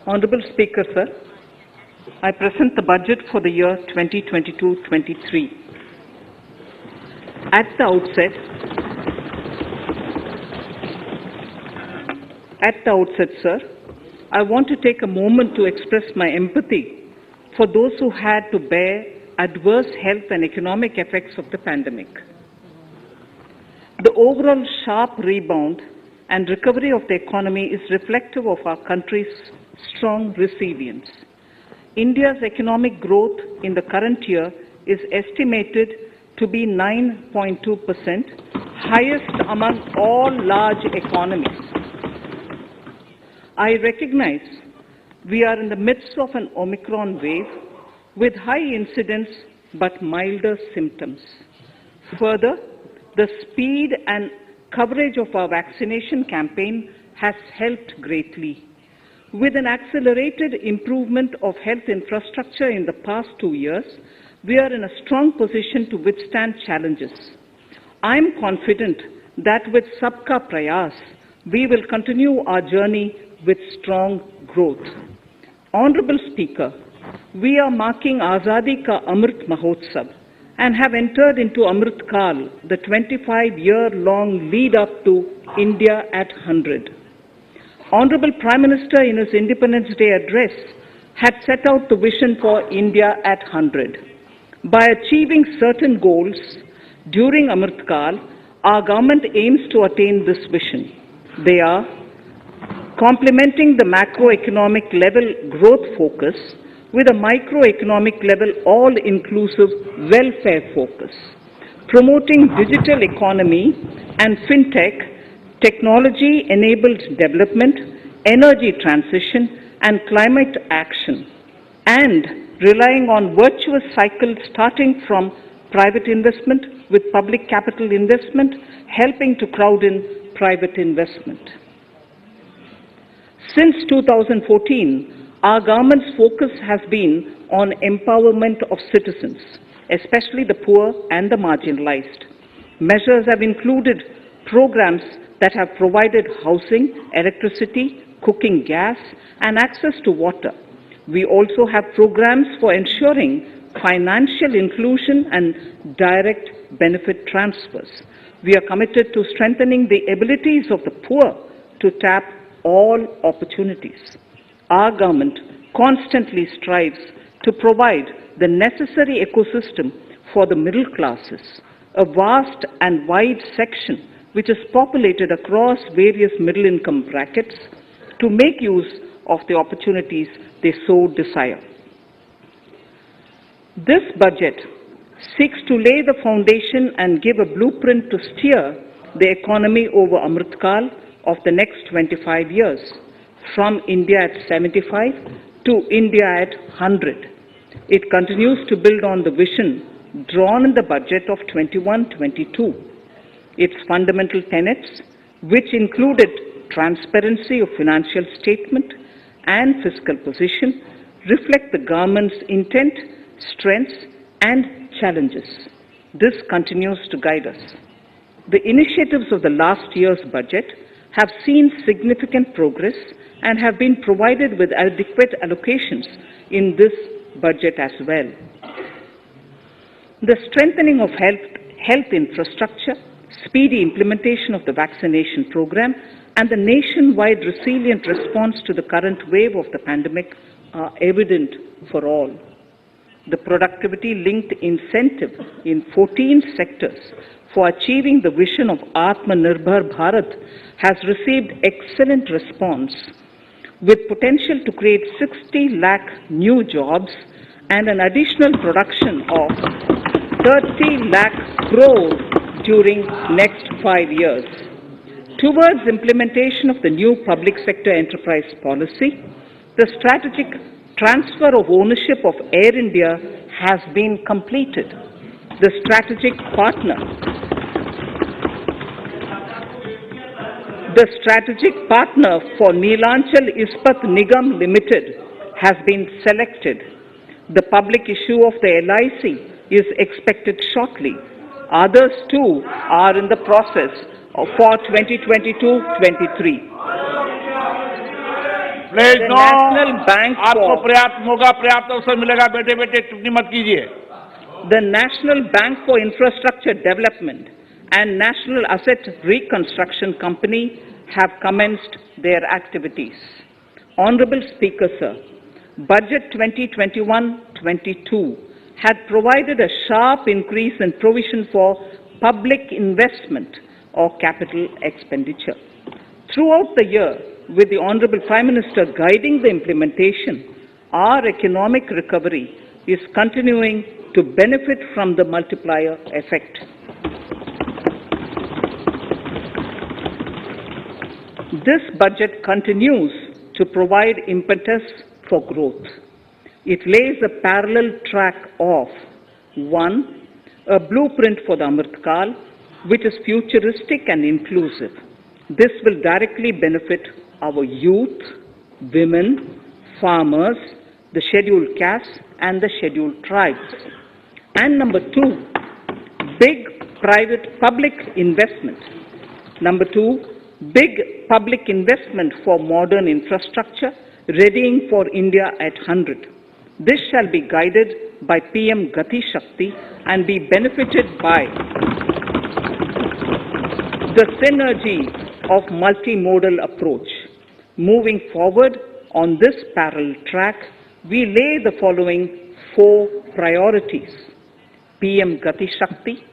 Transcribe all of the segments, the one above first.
Honorable Speaker, sir, I present the budget for the year 2022-23. At the outset, sir, I want to take a moment to express my empathy for those who had to bear adverse health and economic effects of the pandemic. The overall sharp rebound and recovery of the economy is reflective of our country's strong resilience. India's economic growth in the current year is estimated to be 9.2%, highest among all large economies. I recognize we are in the midst of an Omicron wave with high incidence but milder symptoms. Further, the speed and coverage of our vaccination campaign has helped greatly. With an accelerated improvement of health infrastructure in the past 2 years, we are in a strong position to withstand challenges. I am confident that with Sabka Prayas, we will continue our journey with strong growth. Honorable Speaker, we are marking Azadi Ka Amrit Mahotsav and have entered into Amrit Kal, the 25-year-long lead up to India at 100. Honorable Prime Minister in his Independence Day address had set out the vision for India at 100. By achieving certain goals during Amrit Kal, our government aims to attain this vision. They are complementing the macroeconomic level growth focus with a microeconomic level all-inclusive welfare focus, promoting digital economy and fintech, technology-enabled development, energy transition, and climate action, and relying on virtuous cycles starting from private investment with public capital investment, helping to crowd in private investment. Since 2014, our government's focus has been on empowerment of citizens, especially the poor and the marginalized. Measures have included programs that have provided housing, electricity, cooking gas, and access to water. We also have programs for ensuring financial inclusion and direct benefit transfers. We are committed to strengthening the abilities of the poor to tap all opportunities. Our government constantly strives to provide the necessary ecosystem for the middle classes, a vast and wide section which is populated across various middle income brackets, to make use of the opportunities they so desire. This budget seeks to lay the foundation and give a blueprint to steer the economy over Amrit Kal of the next 25 years, from India at 75 to India at 100. It continues to build on the vision drawn in the budget of 21-22. Its fundamental tenets, which included transparency of financial statement and fiscal position, reflect the government's intent, strengths, and challenges. This continues to guide us. The initiatives of the last year's budget have seen significant progress and have been provided with adequate allocations in this budget as well. The strengthening of health infrastructure, speedy implementation of the vaccination program, and the nationwide resilient response to the current wave of the pandemic are evident for all. The productivity-linked incentive in 14 sectors for achieving the vision of Atmanirbhar Bharat has received excellent response, with potential to create 60 lakh new jobs and an additional production of 30 lakh crores during next 5 years. Towards implementation of the new public sector enterprise policy, the strategic transfer of ownership of Air India has been completed. The strategic partner for Neelachal Ispat Nigam Limited has been selected. The public issue of the LIC is expected shortly. Others too are in the process for 2022-23. Please The no, National Bank आपको for पर्याप्त मौका, पर्याप्त अवसर मिलेगा। बेटे बेटे टिप्पणी मत कीजिए। the National Bank for Infrastructure Development and National Asset Reconstruction Company have commenced their activities. Honorable Speaker, sir, Budget 2021-22 had provided a sharp increase in provision for public investment or capital expenditure. Throughout the year, with the Honorable Prime Minister guiding the implementation, our economic recovery is continuing to benefit from the multiplier effect. This budget continues to provide impetus for growth. It lays a parallel track of 1. A blueprint for the Amrit Kal, which is futuristic and inclusive. This will directly benefit our youth, women, farmers, the scheduled castes and the scheduled tribes. And number 2, big private public investment. Number 2, big public investment for modern infrastructure, readying for India at 100. This shall be guided by PM Gati Shakti and be benefited by the synergy of multimodal approach. Moving forward on this parallel track, we lay the following 4 priorities: PM Gati Shakti,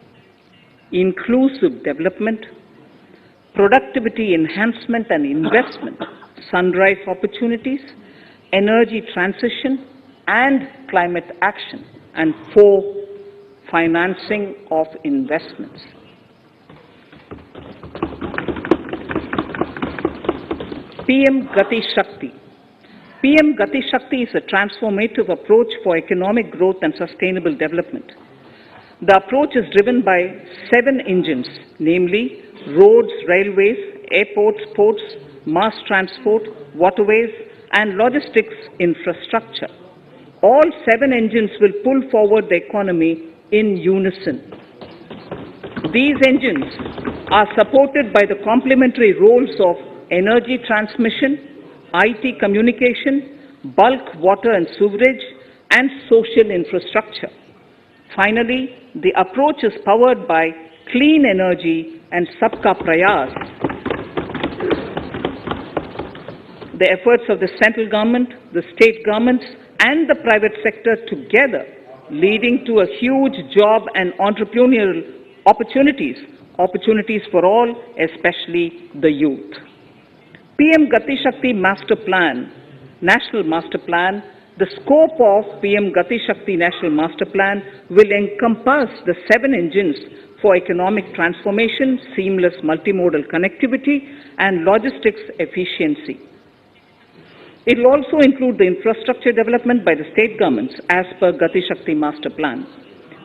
inclusive development, productivity enhancement and investment, sunrise opportunities, energy transition and climate action, and 4, financing of investments. PM Gati Shakti. PM Gati Shakti is a transformative approach for economic growth and sustainable development. The approach is driven by 7 engines, namely roads, railways, airports, ports, mass transport, waterways, and logistics infrastructure. All 7 engines will pull forward the economy in unison. These engines are supported by the complementary roles of energy transmission, IT communication, bulk water and sewerage, and social infrastructure. Finally, the approach is powered by clean energy and Sabka Prayas. The efforts of the central government, the state governments, and the private sector together, leading to a huge job and entrepreneurial opportunities for all, especially the youth. PM Gati Shakti Master Plan, National Master Plan, the scope of PM Gati Shakti National Master Plan will encompass the 7 engines for economic transformation, seamless multimodal connectivity, and logistics efficiency. It will also include the infrastructure development by the state governments as per Gati Shakti Master Plan.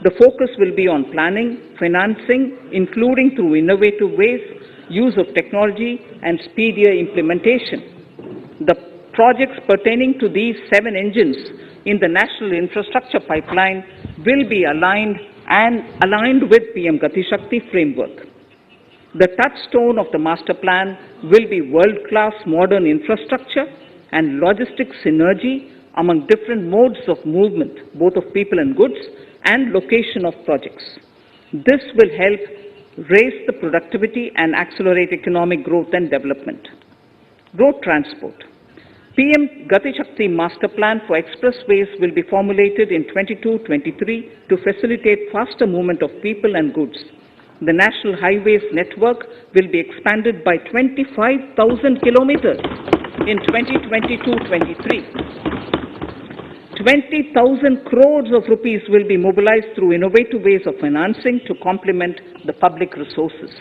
The focus will be on planning, financing, including through innovative ways, use of technology, and speedier implementation. The projects pertaining to these 7 engines in the national infrastructure pipeline will be aligned with PM Gati Shakti framework. The touchstone of the master plan will be world-class modern infrastructure and logistics synergy among different modes of movement, both of people and goods, and location of projects. This will help raise the productivity and accelerate economic growth and development. Road transport. PM Gati Shakti Master Plan for expressways will be formulated in 22-23 to facilitate faster movement of people and goods. The National Highways network will be expanded by 25,000 kilometers in 2022-23. 20,000 crores of rupees will be mobilized through innovative ways of financing to complement the public resources.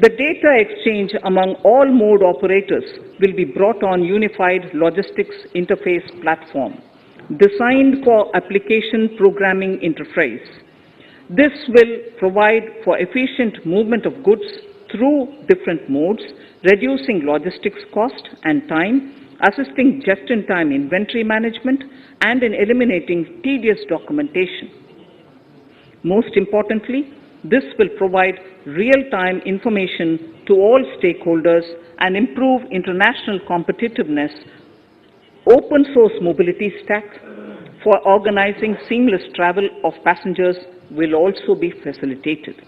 The data exchange among all mode operators will be brought on unified logistics interface platform, designed for application programming interface. This will provide for efficient movement of goods through different modes, reducing logistics cost and time, assisting just-in-time inventory management, and in eliminating tedious documentation. Most importantly, This will provide real-time information to all stakeholders and improve international competitiveness. Open source mobility stack for organizing seamless travel of passengers will also be facilitated.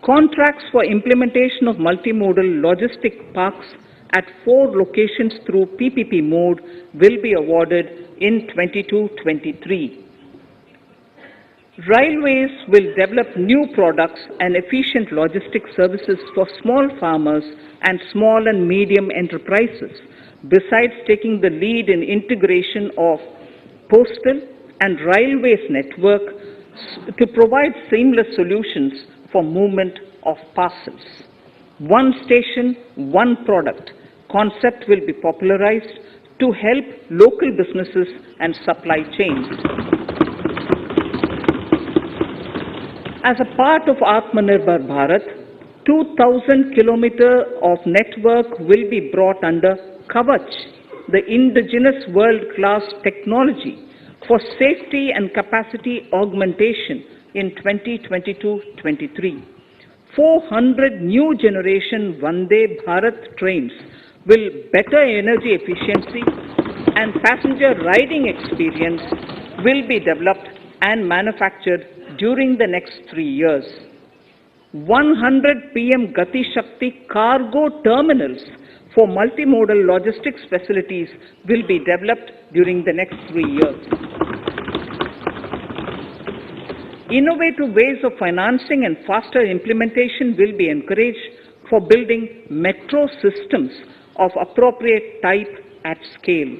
Contracts for implementation of multimodal logistic parks at 4 locations through PPP mode will be awarded in 22-23. Railways will develop new products and efficient logistic services for small farmers and small and medium enterprises, besides taking the lead in integration of postal and railways network to provide seamless solutions for movement of parcels. One station, one product concept will be popularized to help local businesses and supply chains. As a part of Atmanirbhar Bharat, 2,000 kilometers of network will be brought under Kavach, the indigenous world-class technology for safety and capacity augmentation in 2022-23. 400 new generation Vande Bharat trains will better energy efficiency and passenger riding experience will be developed and manufactured during the next 3 years. 100 PM Gati Shakti cargo terminals for multimodal logistics facilities will be developed during the next 3 years. Innovative ways of financing and faster implementation will be encouraged for building metro systems of appropriate type at scale.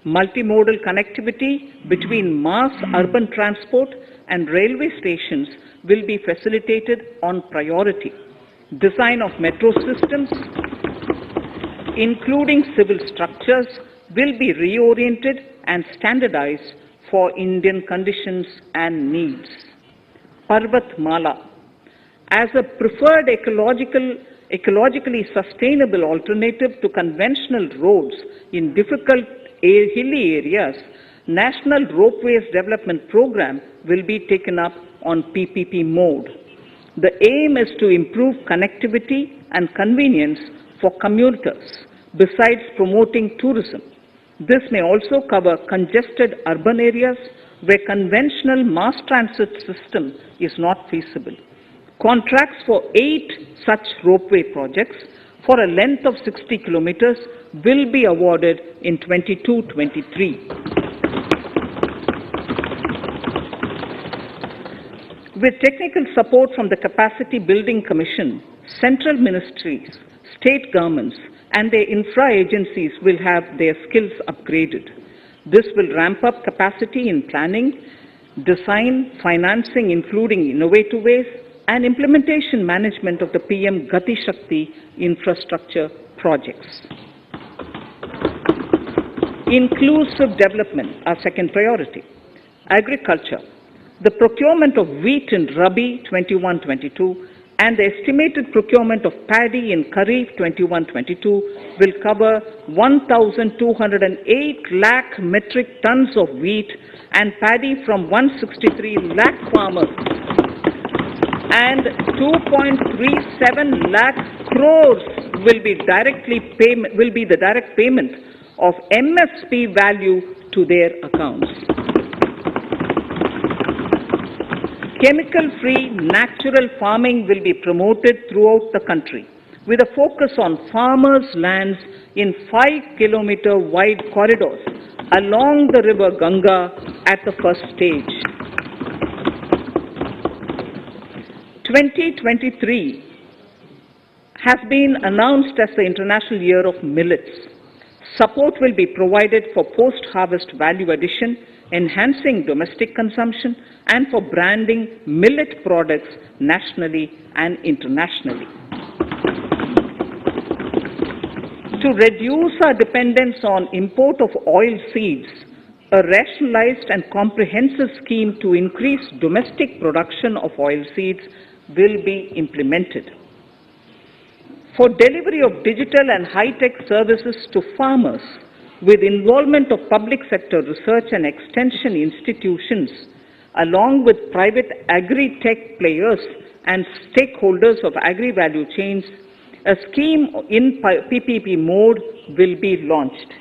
Multimodal connectivity between mass urban transport and railway stations will be facilitated on priority. Design of metro systems, including civil structures, will be reoriented and standardized for Indian conditions and needs. Parvat Mala, as a preferred ecologically sustainable alternative to conventional roads in difficult hilly areas, National Ropeways Development Program will be taken up on PPP mode. The aim is to improve connectivity and convenience for commuters, besides promoting tourism. This may also cover congested urban areas where conventional mass transit system is not feasible. Contracts for 8 such ropeway projects for a length of 60 kilometers will be awarded in 22-23. With technical support from the Capacity Building Commission, central ministries, state governments, and their infra agencies will have their skills upgraded. This will ramp up capacity in planning, design, financing, including innovative ways, and implementation management of the PM Gati Shakti infrastructure projects. Inclusive development, our second priority. Agriculture. The procurement of wheat in Rabi 21-22 and the estimated procurement of paddy in Kharif 21-22 will cover 1,208 lakh metric tons of wheat and paddy from 163 lakh farmers and 2.37 lakh crores will be the direct payment of MSP value to their accounts. Chemical-free natural farming will be promoted throughout the country with a focus on farmers' lands in 5-kilometer wide corridors along the river Ganga at the first stage. 2023 has been announced as the International Year of Millets. Support will be provided for post-harvest value addition, enhancing domestic consumption, and for branding millet products nationally and internationally. To reduce our dependence on import of oil seeds, a rationalized and comprehensive scheme to increase domestic production of oil seeds will be implemented. For delivery of digital and high-tech services to farmers, with involvement of public sector research and extension institutions, along with private agri-tech players and stakeholders of agri-value chains, a scheme in PPP mode will be launched.